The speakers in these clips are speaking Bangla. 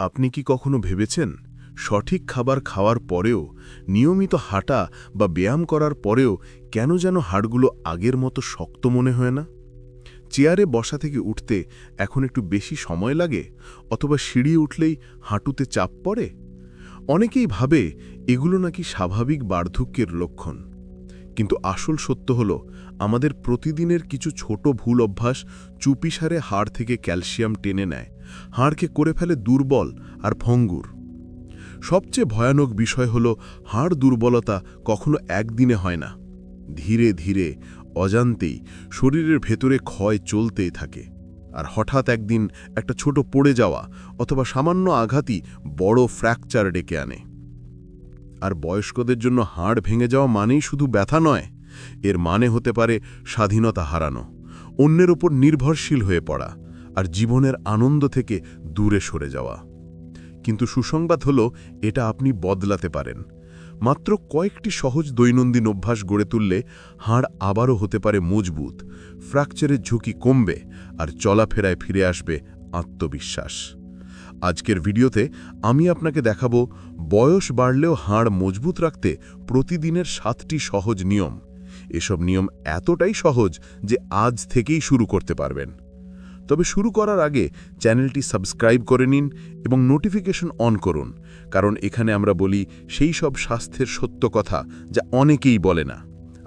আপনি কি কখনো ভেবেছেন সঠিক খাবার খাওয়ার পরেও, নিয়মিত হাঁটা বা ব্যায়াম করার পরেও কেন যেন হাড়গুলো আগের মতো শক্ত মনে হয় না? চেয়ারে বসা থেকে উঠতে এখন একটু বেশি সময় লাগে, অথবা সিঁড়ি উঠলেই হাঁটুতে চাপ পড়ে? অনেকেই ভাবে এগুলো নাকি স্বাভাবিক বার্ধক্যের লক্ষণ। কিন্তু আসল সত্য হল, আমাদের প্রতিদিনের কিছু ছোট ভুল অভ্যাস চুপিসারে হাড় থেকে ক্যালসিয়াম টেনে নেয়, হাড়কে করে ফেলে দুর্বল আর ভঙ্গুর। সবচেয়ে ভয়ানক বিষয় হল, হাড় দুর্বলতা কখনো একদিনে হয় না। ধীরে ধীরে, অজান্তেই শরীরের ভেতরে ক্ষয় চলতেই থাকে। আর হঠাৎ একদিন একটা ছোট পড়ে যাওয়া অথবা সামান্য আঘাতই বড় ফ্র্যাকচার ডেকে আনে। আর বয়স্কদের জন্য হাড় ভেঙে যাওয়া মানেই শুধু ব্যথা নয়, এর মানে হতে পারে স্বাধীনতা হারানো, অন্যের ওপর নির্ভরশীল হয়ে পড়া, আর জীবনের আনন্দ থেকে দূরে সরে যাওয়া। কিন্তু সুসংবাদ হলো, এটা আপনি বদলাতে পারেন। মাত্র কয়েকটি সহজ দৈনন্দিন অভ্যাস গড়ে তুললে হাড় আবারও হতে পারে মজবুত, ফ্র্যাকচারের ঝুঁকি কমবে, আর চলাফেরায় ফিরে আসবে আত্মবিশ্বাস। আজকের ভিডিওতে আমি আপনাকে দেখাবো বয়স বাড়লেও হাড় মজবুত রাখতে প্রতিদিনের 7টি সহজ নিয়ম। এসব নিয়ম এতটাই সহজ যে আজ থেকেই শুরু করতে পারবেন। তবে শুরু করার আগে চ্যানেলটি সাবস্ক্রাইব করে নিন এবং নোটিফিকেশন অন করুন, কারণ এখানে আমরা বলি সেই সব স্বাস্থ্যের সত্য কথা যা অনেকেই বলে না।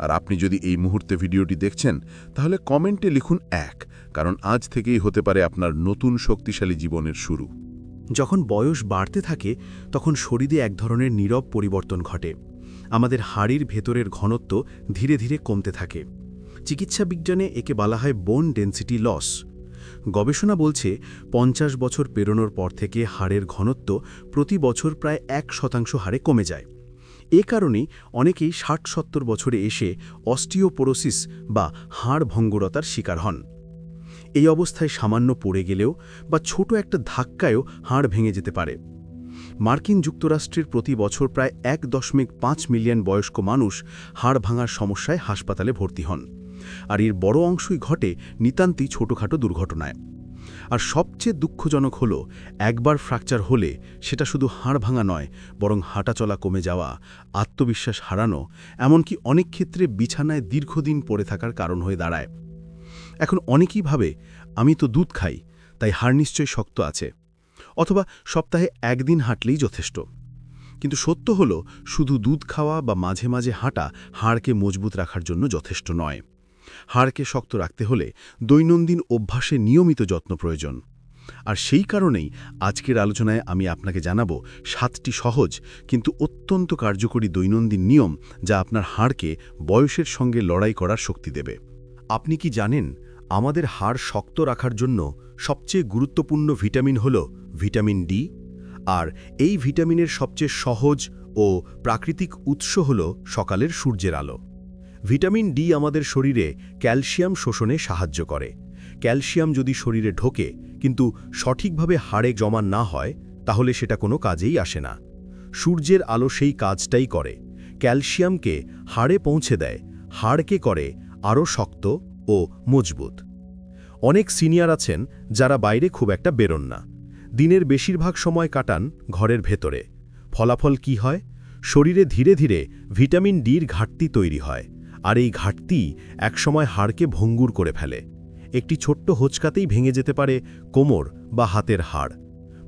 আর আপনি যদি এই মুহূর্তে ভিডিওটি দেখছেন, তাহলে কমেন্টে লিখুন 1, কারণ আজ থেকেই হতে পারে আপনার নতুন শক্তিশালী জীবনের শুরু। যখন বয়স বাড়তে থাকে, তখন শরীরে এক ধরনের নীরব পরিবর্তন ঘটে। আমাদের হাড়ের ভেতরের ঘনত্ব ধীরে ধীরে কমতে থাকে। চিকিৎসা বিজ্ঞানে একে বলা হয় বোন ডেন্সিটি লস। গবেষণা বলছে 50 বছর পেরোনোর পর থেকে হাড়ের ঘনত্ব প্রতি বছর প্রায় 1% হারে কমে যায়। এ কারণেই অনেকেই 60-70 বছরে এসে অস্টিওপোরোসিস বা হাড় ভঙ্গুরতার শিকার হন। এই অবস্থায় সামান্য পড়ে গেলেও বা ছোট একটা ধাক্কায়ও হাড় ভেঙে যেতে পারে। মার্কিন যুক্তরাষ্ট্রের প্রতি বছর প্রায় 1.5 মিলিয়ন বয়স্ক মানুষ হাড় ভাঙার সমস্যায় হাসপাতালে ভর্তি হন। আর এর বড় অংশই ঘটে নিতান্তই ছোটখাটো দুর্ঘটনায়। আর সবচেয়ে দুঃখজনক হল, একবার ফ্র্যাকচার হলে সেটা শুধু হাড় ভাঙা নয়, বরং হাঁটাচলা কমে যাওয়া, আত্মবিশ্বাস হারানো, এমনকি অনেক ক্ষেত্রে বিছানায় দীর্ঘদিন পড়ে থাকার কারণ হয়ে দাঁড়ায়। এখন অনেকেই ভাবে, আমি তো দুধ খাই, তাই হাড় নিশ্চয়ই শক্ত আছে, অথবা সপ্তাহে একদিন হাঁটলেই যথেষ্ট। কিন্তু সত্য হলো, শুধু দুধ খাওয়া বা মাঝে মাঝে হাঁটা হাড়কে মজবুত রাখার জন্য যথেষ্ট নয়। হাড়কে শক্ত রাখতে হলে দৈনন্দিন অভ্যাসে নিয়মিত যত্ন প্রয়োজন। আর সেই কারণেই আজকের আলোচনায় আমি আপনাকে জানাবো 7টি সহজ কিন্তু অত্যন্ত কার্যকরী দৈনন্দিন নিয়ম, যা আপনার হাড়কে বয়সের সঙ্গে লড়াই করার শক্তি দেবে। আপনি কি জানেন, আমাদের হাড় শক্ত রাখার জন্য সবচেয়ে গুরুত্বপূর্ণ ভিটামিন হল ভিটামিন ডি? আর এই ভিটামিনের সবচেয়ে সহজ ও প্রাকৃতিক উৎস হল সকালের সূর্যের আলো। ভিটামিন ডি আমাদের শরীরে ক্যালসিয়াম শোষণে সাহায্য করে। ক্যালসিয়াম যদি শরীরে ঢোকে কিন্তু সঠিকভাবে হাড়ে জমা না হয়, তাহলে সেটা কোনো কাজেই আসে না। সূর্যের আলো সেই কাজটাই করে, ক্যালসিয়ামকে হাড়ে পৌঁছে দেয়, হাড়কে করে আরও শক্ত ও মজবুত। অনেক সিনিয়র আছেন যারা বাইরে খুব একটা বেরোন না, দিনের বেশিরভাগ সময় কাটান ঘরের ভেতরে। ফলাফল কি হয়? শরীরে ধীরে ধীরে ভিটামিন ডির ঘাটতি তৈরি হয়, আর এই ঘাটতি একসময় হাড়কে ভঙ্গুর করে ফেলে। একটি ছোট্ট হোঁচকাতেই ভেঙে যেতে পারে কোমর বা হাতের হাড়।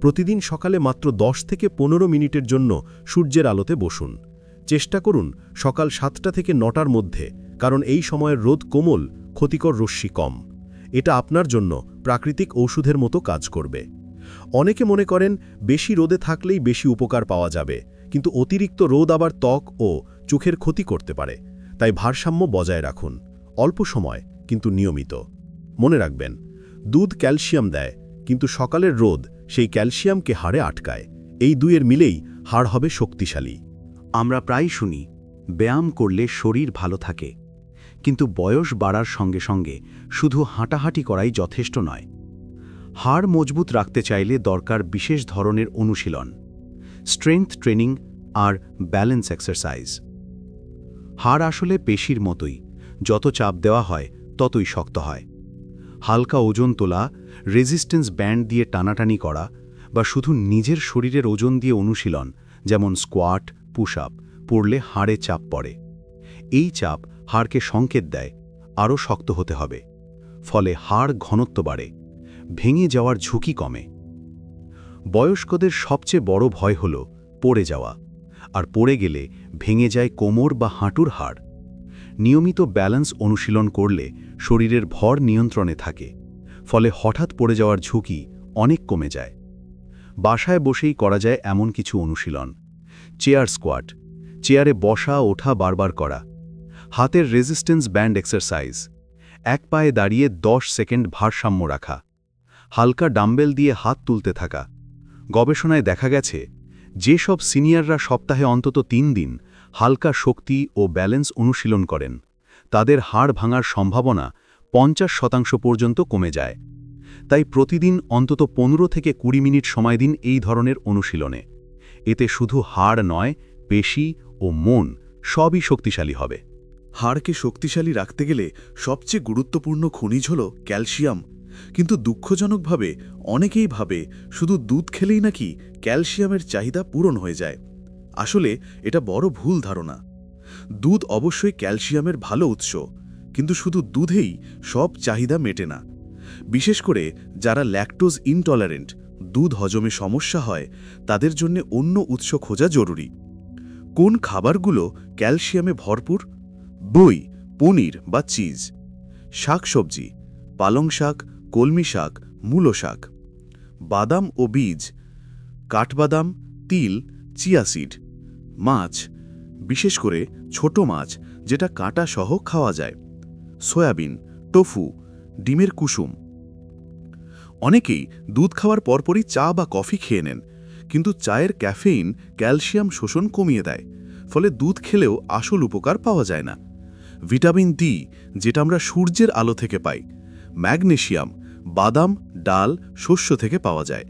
প্রতিদিন সকালে মাত্র 10 থেকে 15 মিনিটের জন্য সূর্যের আলোতে বসুন। চেষ্টা করুন সকাল 7টা থেকে 9টার মধ্যে, কারণ এই সময়ের রোদ কোমল, ক্ষতিকর রশ্মি কম। এটা আপনার জন্য প্রাকৃতিক ঔষধের মতো কাজ করবে। অনেকে মনে করেন বেশি রোদে থাকলেই বেশি উপকার পাওয়া যাবে, কিন্তু অতিরিক্ত রোদ আবার ত্বক ও চোখের ক্ষতি করতে পারে। তাই ভারসাম্য বজায় রাখুন, অল্প সময় কিন্তু নিয়মিত। মনে রাখবেন, দুধ ক্যালসিয়াম দেয়, কিন্তু সকালের রোদ সেই ক্যালসিয়ামকে হাড়ে আটকায়। এই দুইয়ের মিলেই হাড় হবে শক্তিশালী। আমরা প্রায় শুনি, ব্যায়াম করলে শরীর ভালো থাকে, কিন্তু বয়স বাড়ার সঙ্গে সঙ্গে শুধু হাঁটাহাঁটি করাই যথেষ্ট নয়। হাড় মজবুত রাখতে চাইলে দরকার বিশেষ ধরনের অনুশীলন, স্ট্রেংথ ট্রেনিং আর ব্যালেন্স এক্সারসাইজ। হাড় আসলে পেশির মতোই, যত চাপ দেওয়া হয় ততই শক্ত হয়। হালকা ওজন তোলা, রেজিস্ট্যান্স ব্যান্ড দিয়ে টানাটানি করা বা শুধু নিজের শরীরের ওজন দিয়ে অনুশীলন, যেমন স্কোয়াট, পুশ আপ, পড়লে হাড়ে চাপ পড়ে। এই চাপ হাড়কে সংকেত দেয় আরও শক্ত হতে হবে, ফলে হাড় ঘনত্ব বাড়ে, ভেঙে যাওয়ার ঝুঁকি কমে। বয়স্কদের সবচেয়ে বড় ভয় হল পড়ে যাওয়া, আর পড়ে গেলে ভেঙে যায় কোমর বা হাঁটুর হাড়। নিয়মিত ব্যালেন্স অনুশীলন করলে শরীরের ভর নিয়ন্ত্রণে থাকে, ফলে হঠাৎ পড়ে যাওয়ার ঝুঁকি অনেক কমে যায়। বাসায় বসেই করা যায় এমন কিছু অনুশীলন: চেয়ার স্কোয়াট, চেয়ারে বসা ওঠা বারবার করা; হাতের রেজিস্ট্যান্স ব্যান্ড এক্সারসাইজ, এক পায়ে দাঁড়িয়ে 10 সেকেন্ড ভারসাম্য রাখা; হালকা ডাম্বেল দিয়ে হাত তুলতে থাকা। গবেষণায় দেখা গেছে, যেসব সিনিয়ররা সপ্তাহে অন্তত 3 দিন হালকা শক্তি ও ব্যালেন্স অনুশীলন করেন, তাদের হাড় ভাঙার সম্ভাবনা 50% পর্যন্ত কমে যায়। তাই প্রতিদিন অন্তত 15 থেকে 20 মিনিট সময় দিন এই ধরনের অনুশীলনে। এতে শুধু হাড় নয়, পেশি ও মন সবই শক্তিশালী হবে। হাড়কে শক্তিশালী রাখতে গেলে সবচেয়ে গুরুত্বপূর্ণ খনিজ হল ক্যালসিয়াম। কিন্তু দুঃখজনকভাবে অনেকেই ভাবে শুধু দুধ খেলেই নাকি ক্যালসিয়ামের চাহিদা পূরণ হয়ে যায়। আসলে এটা বড় ভুল ধারণা। দুধ অবশ্যই ক্যালসিয়ামের ভালো উৎস, কিন্তু শুধু দুধেই সব চাহিদা মেটে না। বিশেষ করে যারা ল্যাকটোজ ইনটলারেন্ট, দুধ হজমে সমস্যা হয়, তাদের জন্য অন্য উৎস খোঁজা জরুরি। কোন খাবারগুলো ক্যালসিয়ামে ভরপুর? দই, পনির বা চিজ; শাকসবজি, পালং শাক, কলমি শাক, মূলো শাক; বাদাম ও বীজ, কাঠবাদাম, তিল, চিয়া সিড; মাছ, বিশেষ করে ছোট মাছ যেটা কাঁটা সহ খাওয়া যায়; সয়াবিন, টোফু, ডিমের কুসুম। অনেকেই দুধ খাওয়ার পরপরই চা বা কফি খেয়ে নেন, কিন্তু চায়ের ক্যাফেইন ক্যালসিয়াম শোষণ কমিয়ে দেয়, ফলে দুধ খেলেও আসল উপকার পাওয়া যায় না। ভিটামিন ডি, যেটা আমরা সূর্যের আলো থেকে পাই; ম্যাগনেসিয়াম বাদাম, ডাল, শস্য থেকে পাওয়া যায়।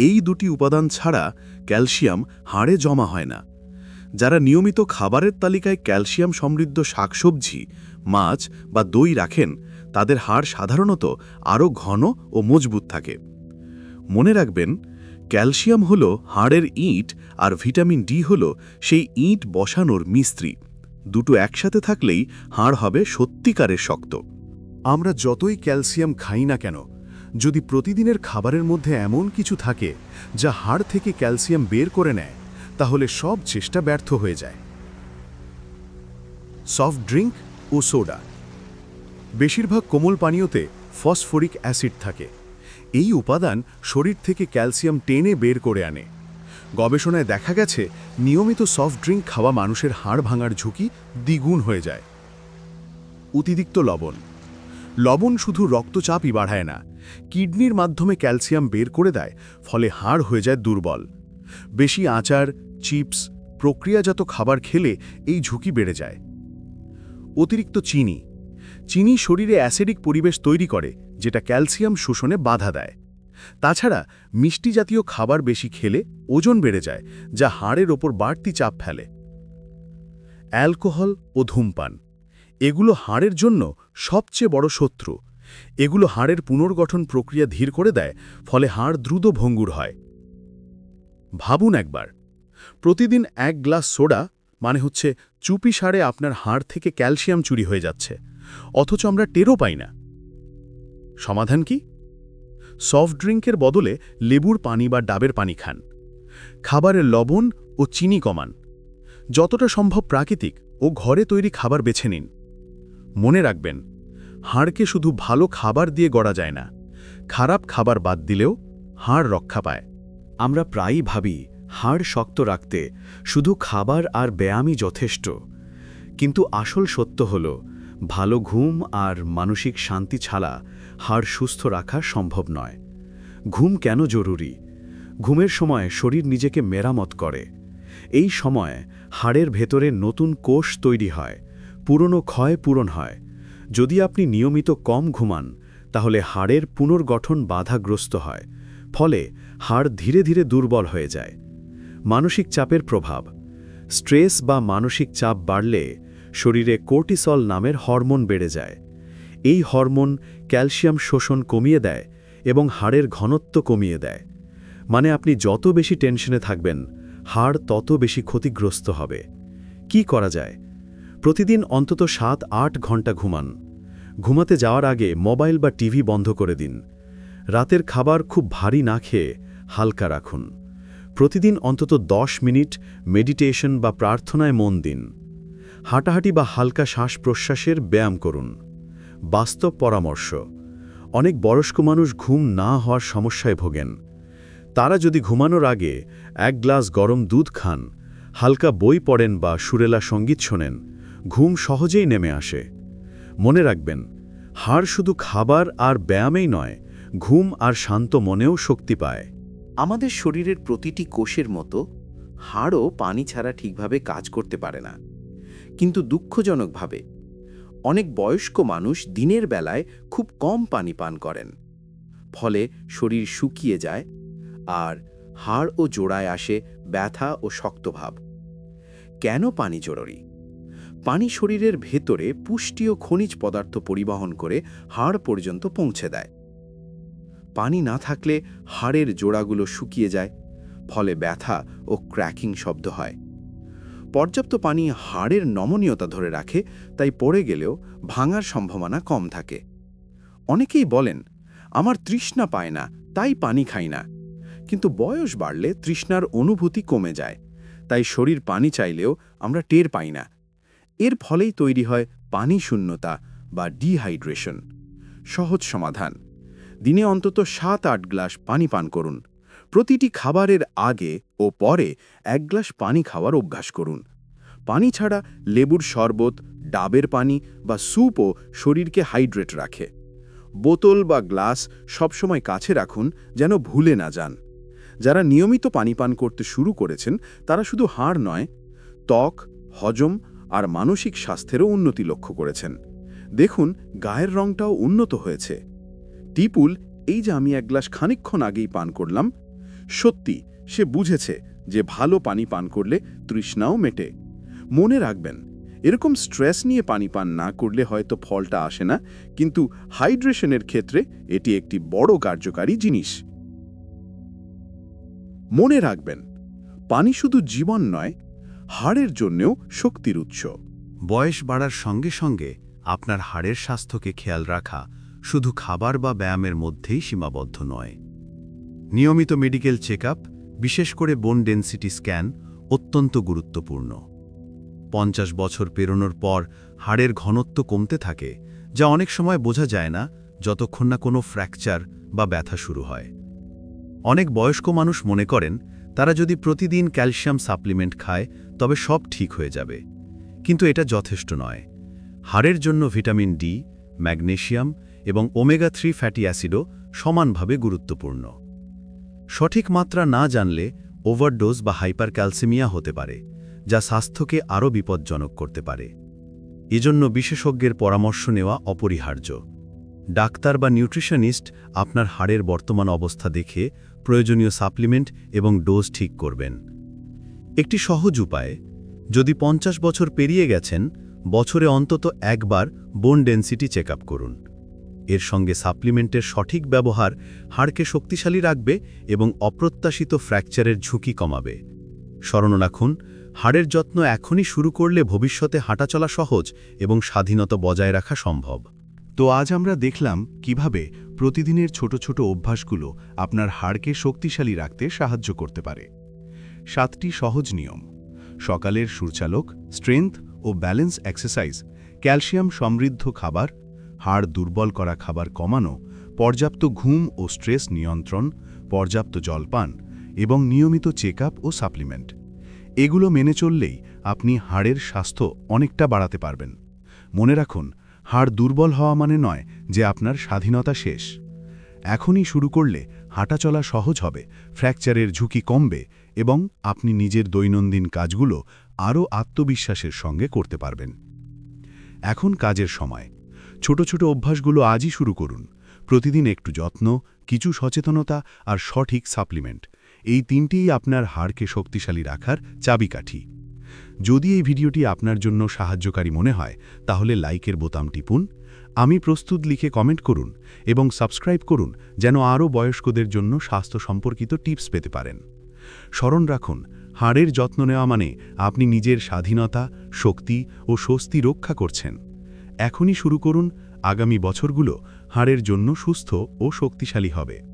এই দুটি উপাদান ছাড়া ক্যালসিয়াম হাড়ে জমা হয় না। যারা নিয়মিত খাবারের তালিকায় ক্যালসিয়াম সমৃদ্ধ শাকসবজি, মাছ বা দই রাখেন, তাদের হাড় সাধারণত আরও ঘন ও মজবুত থাকে। মনে রাখবেন, ক্যালসিয়াম হল হাড়ের ইঁট, আর ভিটামিন ডি হল সেই ইঁট বসানোর মিস্ত্রি। দুটো একসাথে থাকলেই হাড় হবে সত্যিকারের শক্ত। আমরা যতই ক্যালসিয়াম খাই না কেন, যদি প্রতিদিনের খাবারের মধ্যে এমন কিছু থাকে যা হাড় থেকে ক্যালসিয়াম বের করে নেয়, তাহলে সব চেষ্টা ব্যর্থ হয়ে যায়। সফট ড্রিঙ্ক ও সোডা। বেশিরভাগ কোমল পানীয়তে ফসফরিক অ্যাসিড থাকে। এই উপাদান শরীর থেকে ক্যালসিয়াম টেনে বের করে আনে। গবেষণায় দেখা গেছে, নিয়মিত সফট ড্রিঙ্ক খাওয়া মানুষের হাড় ভাঙার ঝুঁকি দ্বিগুণ হয়ে যায়। অতিরিক্ত লবণ। লবণ শুধু রক্তচাপই বাড়ায় না, কিডনির মাধ্যমে ক্যালসিয়াম বের করে দেয়, ফলে হাড় হয়ে যায় দুর্বল। বেশি আচার, চিপস, প্রক্রিয়াজাত খাবার খেলে এই ঝুঁকি বেড়ে যায়। অতিরিক্ত চিনি। চিনি শরীরে অ্যাসিডিক পরিবেশ তৈরি করে, যেটা ক্যালসিয়াম শোষণে বাধা দেয়। তাছাড়া মিষ্টি জাতীয় খাবার বেশি খেলে ওজন বেড়ে যায়, যা হাড়ের ওপর বাড়তি চাপ ফেলে। অ্যালকোহল ও ধূমপান। এগুলো হাড়ের জন্য সবচেয়ে বড় শত্রু। এগুলো হাড়ের পুনর্গঠন প্রক্রিয়া ধীর করে দেয়, ফলে হাড় দ্রুত ভঙ্গুর হয়। ভাবুন একবার, প্রতিদিন 1 গ্লাস সোডা মানে হচ্ছে চুপি সারে আপনার হাড় থেকে ক্যালসিয়াম চুরি হয়ে যাচ্ছে, অথচ আমরা টেরও পাই না। সমাধান কি? সফট ড্রিঙ্কের বদলে লেবুর পানি বা ডাবের পানি খান। খাবারের লবণ ও চিনি কমান। যতটা সম্ভব প্রাকৃতিক ও ঘরে তৈরি খাবার বেছে নিন। মনে রাখবেন, হাড়কে শুধু ভালো খাবার দিয়ে গড়া যায় না, খারাপ খাবার বাদ দিলেও হাড় রক্ষা পায়। আমরা প্রায়ই ভাবি হাড় শক্ত রাখতে শুধু খাবার আর ব্যায়ামই যথেষ্ট, কিন্তু আসল সত্য হল, ভালো ঘুম আর মানসিক শান্তি ছাড়া হাড় সুস্থ রাখা সম্ভব নয়। ঘুম কেন জরুরি? ঘুমের সময় শরীর নিজেকে মেরামত করে। এই সময় হাড়ের ভেতরে নতুন কোষ তৈরি হয়, পুরনো ক্ষয় পূরণ হয়। যদি আপনি নিয়মিত কম ঘুমান, তাহলে হাড়ের পুনর্গঠন বাধাগ্রস্ত হয়, ফলে হাড় ধীরে ধীরে দুর্বল হয়ে যায়। মানসিক চাপের প্রভাব। স্ট্রেস বা মানসিক চাপ বাড়লে শরীরে কর্টিসল নামের হরমোন বেড়ে যায়। এই হরমোন ক্যালসিয়াম শোষণ কমিয়ে দেয় এবং হাড়ের ঘনত্ব কমিয়ে দেয়। মানে আপনি যত বেশি টেনশনে থাকবেন হাড় তত বেশি ক্ষতিগ্রস্ত হবে। কি করা যায়? প্রতিদিন অন্তত 7-8 ঘন্টা ঘুমান। ঘুমাতে যাওয়ার আগে মোবাইল বা টিভি বন্ধ করে দিন। রাতের খাবার খুব ভারী না খেয়ে হালকা রাখুন। প্রতিদিন অন্তত 10 মিনিট মেডিটেশন বা প্রার্থনায় মন দিন। হাঁটাহাঁটি বা হালকা শ্বাস-প্রশ্বাসের ব্যায়াম করুন। বাস্তব পরামর্শ: অনেক বয়স্ক মানুষ ঘুম না হওয়ার সমস্যায় ভোগেন। তারা যদি ঘুমানোর আগে 1 গ্লাস গরম দুধ খান, হালকা বই পড়েন বা সুরেলা সঙ্গীত শোনেন, ঘুম সহজেই নেমে আসে। মনে রাখবেন, হাড় শুধু খাবার আর ব্যায়ামেই নয়, ঘুম আর শান্ত মনেও শক্তি পায়। আমাদের শরীরের প্রতিটি কোষের মতো হাড়ও পানি ছাড়া ঠিকভাবে কাজ করতে পারে না। কিন্তু দুঃখজনকভাবে অনেক বয়স্ক মানুষ দিনের বেলায় খুব কম পানি পান করেন। ফলে শরীর শুকিয়ে যায় আর হাড় ও জোড়ায় আসে ব্যথা ও শক্তভাব। কেন পানি জরুরি? পানি শরীরের ভেতরে পুষ্টি ও খনিজ পদার্থ পরিবহন করে হাড় পর্যন্ত পৌঁছে দেয়। পানি না থাকলে হাড়ের জোড়াগুলো শুকিয়ে যায়, ফলে ব্যথা ও ক্র্যাকিং শব্দ হয়। পর্যাপ্ত পানি হাড়ের নমনীয়তা ধরে রাখে, তাই পড়ে গেলেও ভাঙার সম্ভাবনা কম থাকে। অনেকেই বলেন, আমার তৃষ্ণা পায় না, তাই পানি খাই না। কিন্তু বয়স বাড়লে তৃষ্ণার অনুভূতি কমে যায়, তাই শরীর পানি চাইলেও আমরা টের পাই না। এর ফলেই তৈরি হয় পানি শূন্যতা বা ডিহাইড্রেশন। সহজ সমাধান: দিনে অন্তত 7-8 গ্লাস পানি পান করুন। প্রতিটি খাবারের আগে ও পরে 1 গ্লাস পানি খাওয়ার অভ্যাস করুন। পানি ছাড়া লেবুর শরবত, ডাবের পানি বা স্যুপও শরীরকে হাইড্রেট রাখে। বোতল বা গ্লাস সবসময় কাছে রাখুন, যেন ভুলে না যান। যারা নিয়মিত পানি পান করতে শুরু করেছেন, তারা শুধু হাড় নয়, ত্বক, হজম আর মানসিক স্বাস্থ্যেরও উন্নতি লক্ষ্য করেছেন। দেখুন, গায়ের রংটাও উন্নত হয়েছে। টিপুল এই যে আমি 1 গ্লাস খানিকক্ষণ আগেই পান করলাম, সত্যি সে বুঝেছে যে ভালো পানি পান করলে তৃষ্ণাও মেটে। মনে রাখবেন, এরকম স্ট্রেস নিয়ে পানি পান না করলে হয়তো ফলটা আসে না, কিন্তু হাইড্রেশনের ক্ষেত্রে এটি একটি বড় কার্যকারী জিনিস। মনে রাখবেন, পানি শুধু জীবন নয়, হাড়ের জন্যও শক্তির উৎস। বয়স বাড়ার সঙ্গে সঙ্গে আপনার হাড়ের স্বাস্থ্যকে খেয়াল রাখা শুধু খাবার বা ব্যায়ামের মধ্যেই সীমাবদ্ধ নয়। নিয়মিত মেডিকেল চেকআপ, বিশেষ করে বোন ডেনসিটি স্ক্যান, অত্যন্ত গুরুত্বপূর্ণ। 50 বছর পেরোনোর পর হাড়ের ঘনত্ব কমতে থাকে, যা অনেক সময় বোঝা যায় না যতক্ষণ না কোনো ফ্র্যাকচার বা ব্যথা শুরু হয়। অনেক বয়স্ক মানুষ মনে করেন তারা যদি প্রতিদিন ক্যালসিয়াম সাপ্লিমেন্ট খায় তবে সব ঠিক হয়ে যাবে, কিন্তু এটা যথেষ্ট নয়। হাড়ের জন্য ভিটামিন ডি, ম্যাগনেসিয়াম এবং ওমেগা-3 ফ্যাটি অ্যাসিডও সমানভাবে গুরুত্বপূর্ণ। সঠিক মাত্রা না জানলে ওভারডোজ বা হাইপারক্যালসেমিয়া হতে পারে, যা স্বাস্থ্যকে আরও বিপজ্জনক করতে পারে। এজন্য বিশেষজ্ঞের পরামর্শ নেওয়া অপরিহার্য। ডাক্তার বা নিউট্রিশনিস্ট আপনার হাড়ের বর্তমান অবস্থা দেখে প্রয়োজনীয় সাপ্লিমেন্ট এবং ডোজ ঠিক করবেন। একটি সহজ উপায়: যদি 50 বছর পেরিয়ে গেছেন, বছরে অন্তত একবার বোন ডেনসিটি চেকআপ করুন। এর সঙ্গে সাপ্লিমেন্টের সঠিক ব্যবহার হাড়কে শক্তিশালী রাখবে এবং অপ্রত্যাশিত ফ্র্যাকচারের ঝুঁকি কমাবে। স্মরণ রাখুন, হাড়ের যত্ন এখনই শুরু করলে ভবিষ্যতে হাঁটাচলা সহজ এবং স্বাধীনতা বজায় রাখা সম্ভব। তো আজ আমরা দেখলাম কিভাবে প্রতিদিনের ছোট ছোট অভ্যাসগুলো আপনার হাড়কে শক্তিশালী রাখতে সাহায্য করতে পারে। 7টি সহজ নিয়ম: সকালের সূর্যালোক, স্ট্রেংথ ও ব্যালেন্স এক্সারসাইজ, ক্যালসিয়াম সমৃদ্ধ খাবার, হাড় দুর্বল করা খাবার কমানো, পর্যাপ্ত ঘুম ও স্ট্রেস নিয়ন্ত্রণ, পর্যাপ্ত জলপান এবং নিয়মিত চেকআপ ও সাপ্লিমেন্ট। এগুলো মেনে চললেই আপনি হাড়ের স্বাস্থ্য অনেকটা বাড়াতে পারবেন। মনে রাখুন, হাড় দুর্বল হওয়া মানে নয় যে আপনার স্বাধীনতা শেষ। এখনই শুরু করলে হাঁটাচলা সহজ হবে, ফ্র্যাকচারের ঝুঁকি কমবে এবং আপনি নিজের দৈনন্দিন কাজগুলো আরও আত্মবিশ্বাসের সঙ্গে করতে পারবেন। এখন কাজের সময়। ছোট ছোট অভ্যাসগুলো আজই শুরু করুন। প্রতিদিন একটু যত্ন, কিছু সচেতনতা আর সঠিক সাপ্লিমেন্ট, এই তিনটিই আপনার হাড়কে শক্তিশালী রাখার চাবিকাঠি। যদি এই ভিডিওটি আপনার জন্য সাহায্যকারী মনে হয়, তাহলে লাইকের বোতাম টিপুন আমি প্রস্তুত লিখে কমেন্ট করুন এবং সাবস্ক্রাইব করুন যেন আরও বয়স্কদের জন্য স্বাস্থ্য সম্পর্কিত টিপস পেতে পারেন। স্মরণ রাখুন, হাড়ের যত্ন নেওয়া মানে আপনি নিজের স্বাধীনতা, শক্তি ও স্বস্তি রক্ষা করছেন। এখনই শুরু করুন, আগামী বছরগুলো হাড়ের জন্য সুস্থ ও শক্তিশালী হবে।